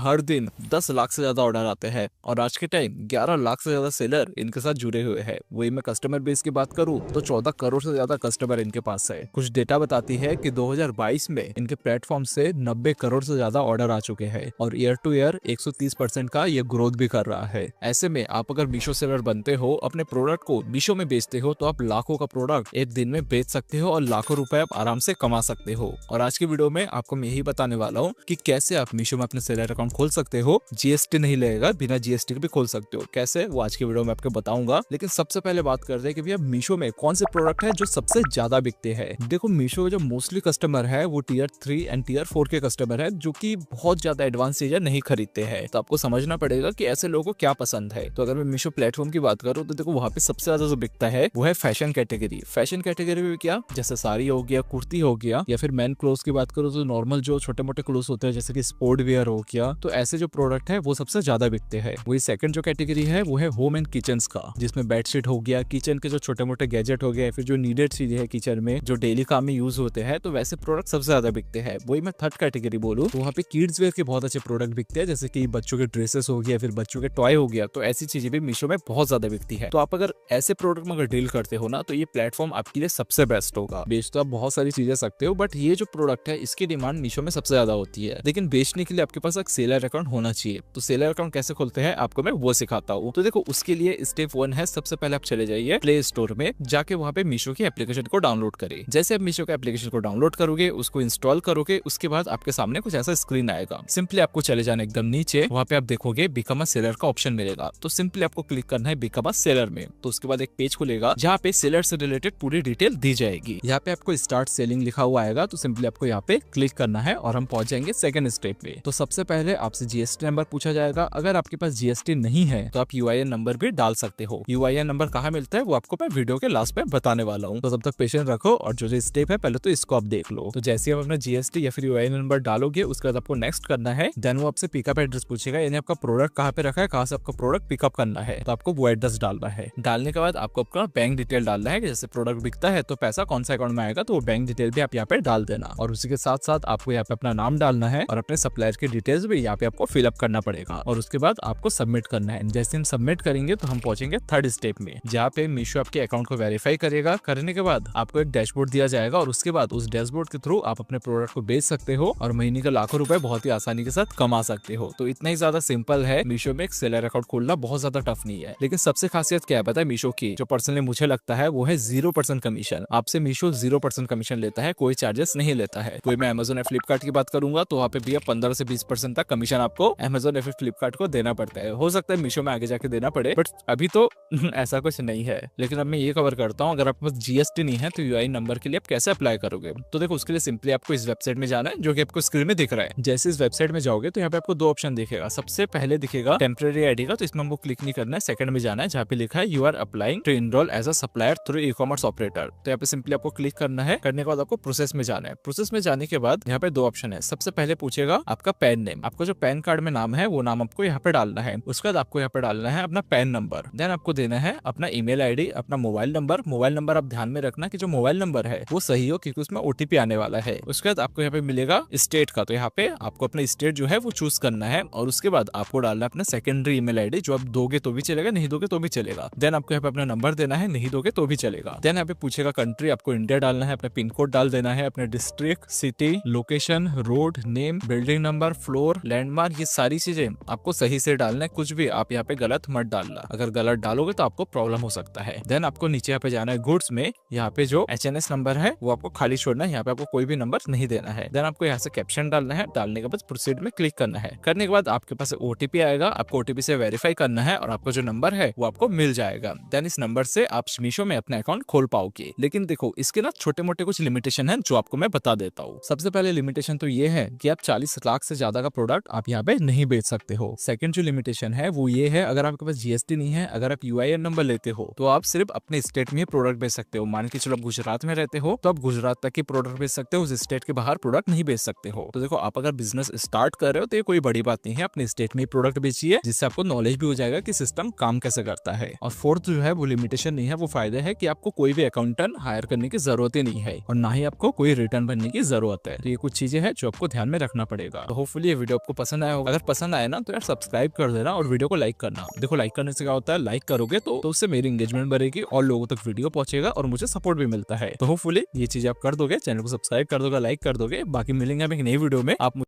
हर दिन 10 लाख से ज्यादा ऑर्डर आते हैं और आज के टाइम 11 लाख से ज्यादा सेलर इनके साथ जुड़े हुए हैं। वही मैं कस्टमर बेस की बात करूं तो 14 करोड़ से ज्यादा कस्टमर इनके पास है। कुछ डेटा बताती है कि 2022 में इनके प्लेटफॉर्म से 90 करोड़ से ज्यादा ऑर्डर आ चुके हैं और ईयर टू ईयर 130% का ये ग्रोथ भी कर रहा है। ऐसे में आप अगर मीशो सेलर बनते हो, अपने प्रोडक्ट को मीशो में बेचते हो, तो आप लाखों का प्रोडक्ट एक दिन में बेच सकते हो और लाखों रुपए आप आराम से कमा सकते हो। और आज की वीडियो में आपको मैं यही बताने वाला हूँ कि कैसे आप मीशो में अपने सेलर अकाउंट खोल सकते हो। जीएसटी नहीं लगेगा, बिना जीएसटी के भी खोल सकते हो। कैसे, वो आज की वीडियो में आपको बताऊंगा। लेकिन सबसे पहले बात करते हैं कि भैया मीशो में कौन से प्रोडक्ट है जो सबसे ज्यादा बिकते हैं। देखो, मीशो जो मोस्टली कस्टमर है वो टीयर 3 एंड टीयर 4 के कस्टमर है, जो कि बहुत ज्यादा एडवांस चीजें नहीं खरीदते हैं। तो आपको समझना पड़ेगा कि ऐसे लोगों को क्या पसंद है। तो अगर मैं मीशो प्लेटफॉर्म की बात करूँ तो देखो, वहाँ पे सबसे ज्यादा जो बिकता है वो है फैशन कैटेगरी। फैशन कैटेगरी में क्या, जैसे साड़ी हो गया, कुर्ती हो गया, या फिर मैन क्लोथ की बात करो तो नॉर्मल जो छोटे मोटे क्लोथ होते हैं जैसे कि स्पोर्ट वेयर हो गया, तो ऐसे जो प्रोडक्ट है वो सबसे ज्यादा बिकते हैं। वही सेकंड जो कैटेगरी है वो है होम एंड किचन का, जिसमें बेडशीट हो गया, किचन के जो छोटे मोटे गैजेट हो गया, फिर जो नीडेड चीजें है किचन में जो डेली काम में यूज होते हैं, तो वैसे प्रोडक्ट सबसे ज्यादा बिकते हैं। वही मैं थर्ड कैटेगरी बोलूँ तो वहाँ पे किड्स वेयर के बहुत अच्छे प्रोडक्ट बिकते हैं, जैसे कि बच्चों के ड्रेसेस हो गया, फिर बच्चों के टॉय हो गया, तो ऐसी चीजें भी मीशो में बहुत ज्यादा बिकती है। तो आप अगर ऐसे प्रोडक्ट में अगर डील करते हो ना, तो ये प्लेटफॉर्म आपके लिए सबसे बेस्ट होगा। बेच तो आप बहुत सारी चीजें सकते हो, बट ये जो प्रोडक्ट है इसकी डिमांड मीशो में सबसे ज्यादा होती है। लेकिन बेचने के लिए आपके पास एक सेलर अकाउंट होना चाहिए। तो सेलर अकाउंट कैसे खोलते हैं आपको मैं वो सिखाता हूँ। तो देखो, उसके लिए स्टेप 1 है, सबसे पहले आप चले जाइए प्ले स्टोर में, जाके वहाँ पे मीशो की एप्लीकेशन को डाउनलोड करें। जैसे आप मीशो का एप्लीकेशन को डाउनलोड करोगे, उसको इंस्टॉल करोगे, उसके बाद आपके सामने कुछ ऐसा स्क्रीन आएगा। सिंपली आपको चले जाना एकदम नीचे, वहाँ पे आप देखोगे बिकम अ सेलर का ऑप्शन मिलेगा। तो सिंपली आपको क्लिक करना है बिकम अ सेलर में। तो उसके बाद एक पेज खुलेगा जहाँ पे सेलर से रिलेटेड पूरी डिटेल दी जाएगी। यहाँ पे आपको स्टार्ट सेलिंग लिखा हुआ आएगा, तो सिंपली आपको यहाँ पे क्लिक करना है और हम पहुंच जाएंगे सेकंड स्टेप पे। तो सबसे पहले आपसे जीएसटी नंबर पूछा जाएगा। अगर आपके पास जीएसटी नहीं है तो आप यूआईएन नंबर भी डाल सकते हो। यूआईएन नंबर कहाँ मिलता है वो आपको मैं वीडियो के लास्ट में बताने वाला हूँ। तो तब तक पेशेंस रखो और जो स्टेप है पहले तो इसको आप देख लो। तो जैसे आप अपना जीएसटी या फिर यूआईएन नंबर डालोगे, उसके बाद आपको नेक्स्ट करना है। देन वो आपसे पिकअप एड्रेस पूछेगा, यानी आपका प्रोडक्ट कहाँ पे रखा है, कहाँ से आपका प्रोडक्ट पिकअप करना है, तो आपको वो एड्रेस डालना है। डालने के बाद आपको अपना बैंक डिटेल डालना है कि जैसे प्रोडक्ट बिकता है तो पैसा कौन सा अकाउंट में आएगा, तो वो बैंक डिटेल भी आप यहाँ पे डाल देना। और उसी के साथ साथ आपको यहाँ पे अपना नाम डालना है और अपने सप्लायर की डिटेल्स भी यहाँ पे आपको फिलअप करना पड़ेगा। और उसके बाद आपको सबमिट करना है। जैसे हम सबमिट करेंगे तो हम पहुंचेंगे थर्ड स्टेप में, जहाँ पे मीशो आपके अकाउंट को वेरीफाई करेगा। करने के बाद आपको एक डैशबोर्ड दिया जाएगा और उसके बाद उस डैशबोर्ड के थ्रू आप अपने प्रोडक्ट को बेच सकते हो और महीने के लाखों रुपए बहुत ही आसानी के साथ कमा सकते हो। तो इतना ही ज्यादा सिंपल है। मीशो में एक सेलर अकाउंट खोलना बहुत ज्यादा टफ नहीं है। लेकिन सबसे खासियत क्या है पता है मीशो की, जो पर्सनली मुझे लगता है वो है 0% कमीशन। आपसे मीशो 0% कमीशन लेता है, कोई चार्जेस नहीं लेता है। कोई मैं अमेजोन या फ्लिपकार्ट की बात करूंगा तो वहाँ पे भी 15 से 20% तक कमीशन आपको अमेजोन या फिर फ्लिपकार्ट को देना पड़ता है। हो सकता है मीशो में आगे जाके देना पड़े, बट अभी तो ऐसा कुछ नहीं है। लेकिन अब मैं ये कवर करता हूँ, अगर आपके पास जीएसटी नहीं है तो यूआईएन नंबर के लिए आप कैसे अप्लाई करोगे। तो देखो, उसके लिए सिंपली आपको इस वेबसाइट में जाना है जो कि आपको स्क्रीन में दिख रहा है। जैसे इस वेबसाइट में जाओगे तो यहाँ पे आपको दो ऑप्शन दिखेगा। सबसे पहले दिखेगा टेम्परेरी आईडी का, तो इसमें हमको क्लिक नहीं करना है। सेकंड में जाना है जहाँ पे लिखा है you are applying to enroll as a supplier through e commerce operator. तो यहाँ पे सिंपली आपको क्लिक करना है। करने के बाद आपको प्रोसेस में जाना है। प्रोसेस में जाने के बाद यहाँ पे दो ऑप्शन है। सबसे पहले पूछेगा आपका पैन नेम, आपका जो पैन कार्ड में नाम है वो नाम आपको यहाँ पे डालना है। उसके बाद आपको यहाँ पे डालना है अपना पैन नंबर। देन आपको देना है अपना ईमेल आईडी, अपना मोबाइल नंबर। मोबाइल नंबर आप ध्यान में रखना कि जो मोबाइल नंबर है वो सही हो, क्योंकि उसमें ओटीपी आने वाला है। उसके बाद आपको यहाँ पे मिलेगा स्टेट का, तो यहाँ पे आपको अपना स्टेट जो है वो चूज करना है। और उसके बाद आपको डालना है अपना सेकेंडरी ईमेल आईडी, जो आप दोगे तो भी चलेगा, नहीं दोगे तो भी चलेगा। देन आपको यहाँ पे अपना नंबर देना है, नहीं दोगे तो भी चलेगा। देन यहाँ पे पूछेगा कंट्री, आपको इंडिया डालना है, अपना पिन कोड डाल देना है, अपने district, city, location, road name, building number, floor, landmark, ये सारी चीजें आपको सही से डालना है। कुछ भी आप यहाँ पे गलत मत डालना, अगर गलत डालोगे तो आपको प्रॉब्लम हो सकता है। देन आपको नीचे यहाँ पे जाना है गुड्स में, यहाँ पे जो एचएनएस नंबर है वो आपको खाली छोड़ना है, यहाँ पे आपको कोई भी नंबर नहीं देना है। देन आपको यहाँ से कैप्शन डालना है। डालने के बाद प्रोसीड में क्लिक करना है। करने के बाद आपके पास ओटीपी आएगा, आपको ओटीपी से वेरीफाई करना है और आपको जो नंबर है वो आपको मिल जाएगा। देन इस नंबर से आप मीशो में अपना अकाउंट खोल पाओगे। लेकिन देखो, इसके ना छोटे मोटे कुछ लिमिटेशन है जो आपको मैं बता देता हूँ। सबसे पहले लिमिटेशन तो ये है कि आप 40 लाख से ज्यादा का प्रोडक्ट आप यहाँ पे नहीं बेच सकते हो। सेकंड जो लिमिटेशन है वो ये है, अगर आपके पास जीएसटी नहीं है, अगर आप यूआईएन नंबर लेते हो तो आप सिर्फ अपने स्टेट में प्रोडक्ट बेच सकते हो। मान के चलो आप गुजरात में रहते हो तो आप गुजरात तक ही प्रोडक्ट बेच सकते हो, उस स्टेट के बाहर प्रोडक्ट नहीं बेच सकते हो। तो देखो, आप अगर बिजनेस स्टार्ट कर रहे हो तो ये कोई बड़ी बात नहीं है, अपने स्टेट में प्रोडक्ट बेचिए, जिससे आपको नॉलेज भी हो जाएगा कि सिस्टम काम कैसे करता है। और फोर्थ जो है वो लिमिटेशन नहीं है, वो फायदा है कि आपको कोई भी अकाउंटेंट हायर करने की जरूरत ही नहीं है और ना ही आपको कोई रिटर्न भरने की जरूरत है। तो ये कुछ चीजें हैं जो आपको ध्यान में रखना पड़ेगा। तो होपफुली ये वीडियो आपको पसंद आया होगा। अगर पसंद आया ना तो यार सब्सक्राइब कर देना और वीडियो को लाइक करना। देखो लाइक करने से क्या होता है, लाइक करोगे तो उससे मेरी एंगेजमेंट बढ़ेगी और लोगों तक वीडियो पहुंचेगा और मुझे सपोर्ट भी मिलता है। तो होपफुली ये चीज आप कर दोगे, चैनल को सब्सक्राइब कर दोगे, लाइक कर दोगे। बाकी मिलेंगे हम एक नई वीडियो में। आप